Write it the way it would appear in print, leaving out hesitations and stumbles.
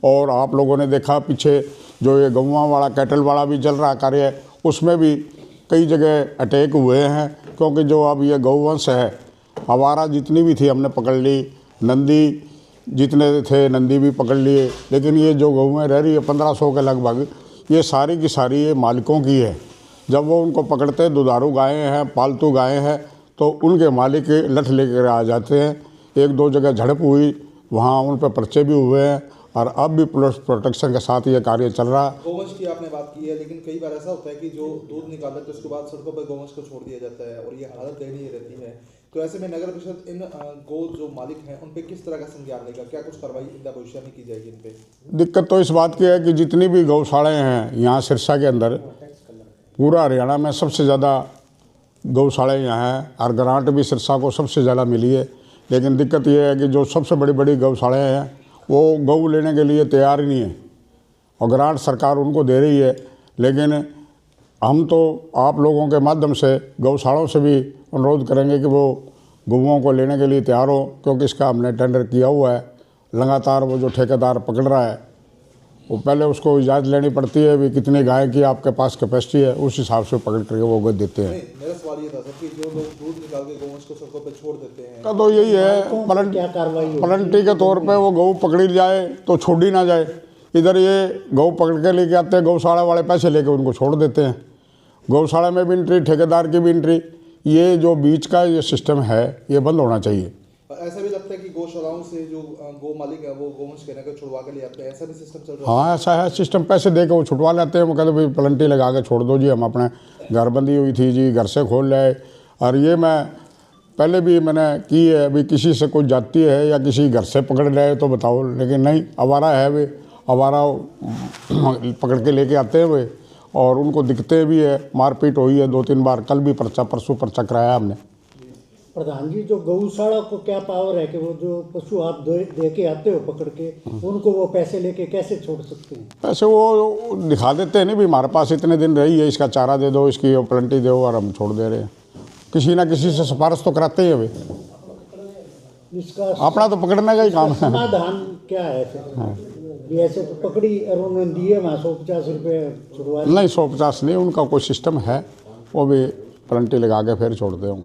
और आप लोगों ने देखा पीछे जो ये गौवां वाला कैटल वाला भी चल रहा कार्य है, उसमें भी कई जगह अटैक हुए हैं। क्योंकि जो अब ये गौवंश है, आवारा जितनी भी थी हमने पकड़ ली, नंदी जितने थे नंदी भी पकड़ लिए, लेकिन ये जो गौएँ रह रही है 1500 के लगभग, ये सारी की सारी ये मालिकों की है। जब वो उनको पकड़ते, दुधारू गायें हैं, पालतू गायें हैं, तो उनके मालिक लठ लेकर आ जाते हैं। एक दो जगह झड़प हुई, वहाँ उन पर पर्चे भी हुए हैं, और अब भी पुलिस प्रोटेक्शन के साथ ये कार्य चल रहा है। गौवंश की आपने बात की है, लेकिन कई बार ऐसा होता है कि जो दूध निकालते हैं तो उसके बाद सड़कों पर गौवंश को छोड़ दिया जाता है और ये हालत दयनीय रहती है। तो ऐसे में नगर परिषद इन गौ जो मालिक हैं उन पे किस तरह का संज्ञान लेगा? क्या कुछ कार्रवाई भविष्य में की जाएगी इन पे? दिक्कत तो इस बात की है कि जितनी भी गौशालाएँ हैं यहाँ सिरसा के अंदर, पूरा हरियाणा में सबसे ज़्यादा गौशालाएँ यहाँ हैं, और ग्रांट भी सिरसा को सबसे ज़्यादा मिली है। लेकिन दिक्कत ये है कि जो सबसे बड़ी बड़ी गौशालाएँ हैं वो गौ लेने के लिए तैयार ही नहीं है, और ग्रांट सरकार उनको दे रही है। लेकिन हम तो आप लोगों के माध्यम से गौशालाओं से भी अनुरोध करेंगे कि वो गौओं को लेने के लिए तैयार हो, क्योंकि इसका हमने टेंडर किया हुआ है। लगातार वो जो ठेकेदार पकड़ रहा है, वो पहले उसको इजाज़त लेनी पड़ती है भी कितनी गाय की आपके पास कैपेसिटी है, उस हिसाब से पकड़ करके वो गो देते हैं। मेरा सवाल ये था सर कि जो लोग दूध निकाल के गौवंश को सड़कों पे छोड़ देते हैं, का तो यही है, पलंटी के तौर पे वो गऊ पकड़ी जाए तो छोड़ी ना जाए। इधर ये गऊ पकड़ के लेके आते हैं, गौशाला वाले पैसे लेके उनको छोड़ देते हैं। गौशाला में भी एंट्री, ठेकेदार की भी एंट्री, ये जो बीच का ये सिस्टम है ये बंद होना चाहिए। ऐसा भी लगता है कि गौशालाओं से जो गौ मालिक है वो गौवंश कहने को छुड़वा के ले आते हैं, ऐसा भी सिस्टम चल रहा है? हाँ, ऐसा है सिस्टम, पैसे दे के वो छुटवा लेते हैं। वो कहते भाई पलंटी लगा के छोड़ दो जी, हम अपने घर बंदी हुई थी जी, घर से खोल लाए। और ये मैं पहले भी मैंने की है, अभी किसी से कोई जाती है या किसी घर से पकड़ लाए तो बताओ, लेकिन नहीं, आवारा है वे, आवारा पकड़ के लेके आते हैं वे, और उनको दिखते भी है। मारपीट हुई है 2-3 बार, कल भी परसों पर्चा कराया हमने। प्रधान जी, जो गौशाला को क्या पावर है कि वो जो पशु आप दे के आते हो पकड़ के, उनको वो पैसे लेके कैसे छोड़ सकते हैं? पैसे वो दिखा देते हैं नहीं भी हमारे पास इतने दिन रही है, इसका चारा दे दो, इसकी पलंटी दो, और हम छोड़ दे रहे हैं। किसी ना किसी से सिफारिश तो कराते ही है वे। इसका अपना तो पकड़ने का ही काम है। समाधान क्या है फिर? ऐसे तो पकड़ी और उन्होंने दिए वहाँ 150 रुपये छुड़वा? नहीं, 150 नहीं, उनका कोई सिस्टम है, वो भी पलंटी लगा के फिर छोड़ते होंगे।